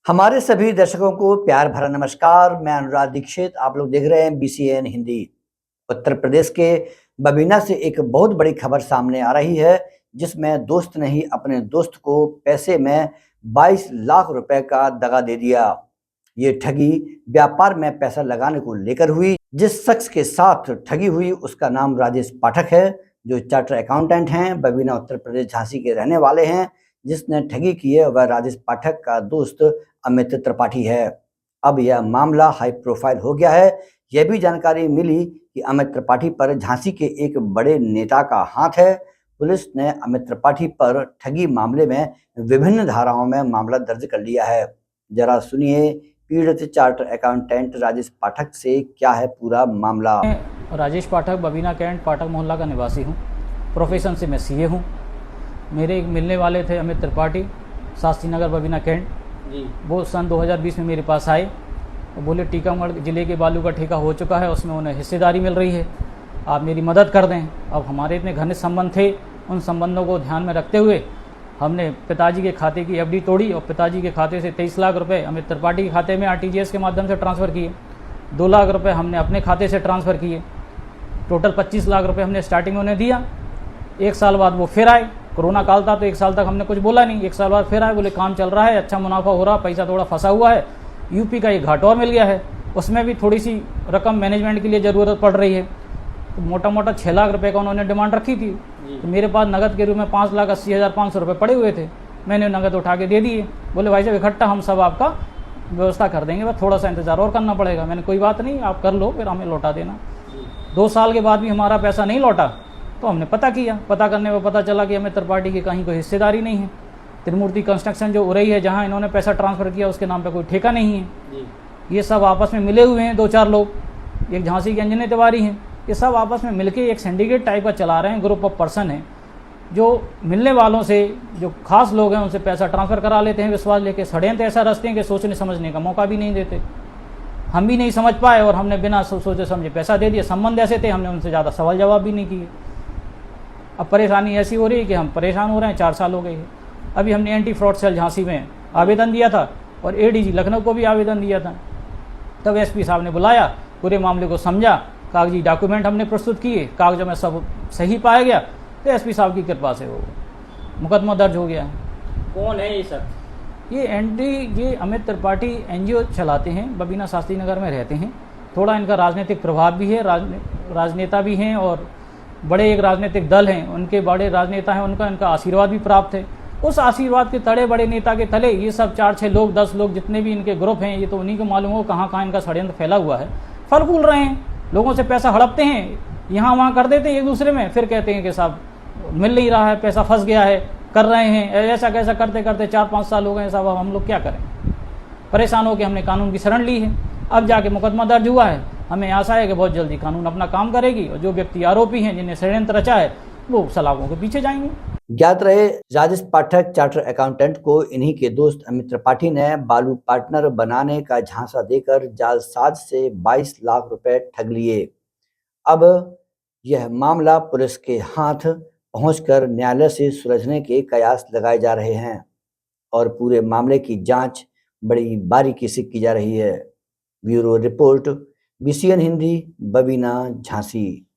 हमारे सभी दर्शकों को प्यार भरा नमस्कार। मैं अनुराग दीक्षित, आप लोग देख रहे हैं बीसीएन हिंदी। उत्तर प्रदेश के बबीना से एक बहुत बड़ी खबर सामने आ रही है, जिसमें दोस्त ने ही अपने दोस्त को पैसे में 22 लाख रुपए का दगा दे दिया। ये ठगी व्यापार में पैसा लगाने को लेकर हुई। जिस शख्स के साथ ठगी हुई उसका नाम राजेश पाठक है, जो चार्टर अकाउंटेंट हैं, बबीना उत्तर प्रदेश झांसी के रहने वाले हैं। जिसने ठगी की है वह राजेश पाठक का दोस्त अमित त्रिपाठी है। अब यह मामला हाई प्रोफाइल हो गया है। यह भी जानकारी मिली कि अमित त्रिपाठी पर झांसी के एक बड़े नेता का हाथ है। पुलिस ने अमित त्रिपाठी पर ठगी मामले में विभिन्न धाराओं में मामला दर्ज कर लिया है। जरा सुनिए पीड़ित चार्टर अकाउंटेंट राजेश पाठक से क्या है पूरा मामला। राजेश पाठक बबीना कैंट पाठक मोहल्ला का निवासी हूँ। प्रोफेशन से मैं सीए हूँ। मेरे एक मिलने वाले थे अमित त्रिपाठी, शास्त्री नगर बबीना कैंट जी। वो सन 2020 में मेरे पास आए और बोले टीकमगढ़ ज़िले के बालू का ठेका हो चुका है, उसमें उन्हें हिस्सेदारी मिल रही है, आप मेरी मदद कर दें। अब हमारे इतने घनिष्ठ संबंध थे, उन संबंधों को ध्यान में रखते हुए हमने पिताजी के खाते की एफडी तोड़ी और पिताजी के खाते से 23 लाख रुपये अमित त्रिपाठी के खाते में आरटीजीएस के माध्यम से ट्रांसफ़र किए। 2 लाख रुपये हमने अपने खाते से ट्रांसफ़र किए। टोटल 25 लाख रुपये हमने स्टार्टिंग में उन्हें दिया। 1 साल बाद वो फिर आए, कोरोना काल था तो 1 साल तक हमने कुछ बोला नहीं। 1 साल बाद फिर आए, बोले काम चल रहा है, अच्छा मुनाफा हो रहा, पैसा थोड़ा फंसा हुआ है, यूपी का एक घाट और मिल गया है, उसमें भी थोड़ी सी रकम मैनेजमेंट के लिए ज़रूरत पड़ रही है। तो मोटा मोटा 6 लाख रुपये का उन्होंने डिमांड रखी थी। तो मेरे पास नगद के रूप में 5,80,500 रुपये पड़े हुए थे, मैंने नगद उठा के दे दिए। बोले भाई साहब इकट्ठा हम सब आपका व्यवस्था कर देंगे, बस थोड़ा सा इंतज़ार और करना पड़ेगा। मैंने कोई बात नहीं, आप कर लो, फिर हमें लौटा देना। 2 साल के बाद भी हमारा पैसा नहीं लौटा तो हमने पता किया। पता करने में पता चला कि अमित त्रिपाठी की कहीं कोई हिस्सेदारी नहीं है। त्रिमूर्ति कंस्ट्रक्शन जो उरई है, जहाँ इन्होंने पैसा ट्रांसफ़र किया, उसके नाम पे कोई ठेका नहीं है। ये सब आपस में मिले हुए हैं, 2-4 लोग, एक झांसी के अंजनी तिवारी हैं, ये सब आपस में मिलके एक सिंडिकेट टाइप का चला रहे हैं। ग्रुप ऑफ पर्सन है जो मिलने वालों से, जो खास लोग हैं, उनसे पैसा ट्रांसफ़र करा लेते हैं विश्वास लेके। षड्यंत्र ऐसा रचते हैं कि सोचने समझने का मौका भी नहीं देते। हम भी नहीं समझ पाए और हमने बिना सोचे समझे पैसा दे दिया। संबंध ऐसे थे, हमने उनसे ज़्यादा सवाल जवाब भी नहीं किए। अब परेशानी ऐसी हो रही है कि हम परेशान हो रहे हैं। 4 साल हो गए हैं। अभी हमने एंटी फ्रॉड सेल झांसी में आवेदन दिया था और एडीजी लखनऊ को भी आवेदन दिया था। तब एसपी साहब ने बुलाया, पूरे मामले को समझा, कागजी डॉक्यूमेंट हमने प्रस्तुत किए, कागजों में सब सही पाया गया, तो एसपी साहब की कृपा से वो मुकदमा दर्ज हो गया है। कौन है ये सब? ये अमित त्रिपाठी एनजीओ चलाते हैं, बबीना शास्त्री नगर में रहते हैं। थोड़ा इनका राजनीतिक प्रभाव भी है, राजनेता भी हैं और बड़े एक राजनीतिक दल हैं, उनके बड़े राजनेता हैं, उनका इनका आशीर्वाद भी प्राप्त है। उस आशीर्वाद के तले, बड़े नेता के तले ये सब 4-6 लोग, 10 लोग, जितने भी इनके ग्रुप हैं, ये तो उन्हीं को मालूम हो कहाँ कहाँ इनका षड्यंत्र फैला हुआ है। फल फूल रहे हैं, लोगों से पैसा हड़पते हैं, यहाँ वहाँ कर देते हैं एक दूसरे में, फिर कहते हैं कि साहब मिल नहीं रहा है, पैसा फंस गया है, कर रहे हैं ऐसा कैसा, करते करते 4-5 साल हो गए साहब। अब हम लोग क्या करें? परेशान होकर हमने कानून की शरण ली है। अब जाके मुकदमा दर्ज हुआ है, हमें आशा है कि बहुत जल्दी कानून अपना काम करेगी और जो व्यक्ति आरोपी हैं, जिन्हें षड्यंत्र रचा है, वो सलाखों के पीछे जाएंगे। ज्ञात रहे राजेश पाठक चार्टर अकाउंटेंट को इन्हीं के दोस्त अमित त्रिपाठी ने बालू पार्टनर बनाने का झांसा देकर जालसाज से 22 लाख रुपए ठग लिए। अब यह मामला पुलिस के हाथ पहुंचकर न्यायालय से सुलझने के कयास लगाए जा रहे हैं और पूरे मामले की जांच बड़ी बारीकी से की जा रही है। Bureau report, BCN Hindi, Babina, Jhansi.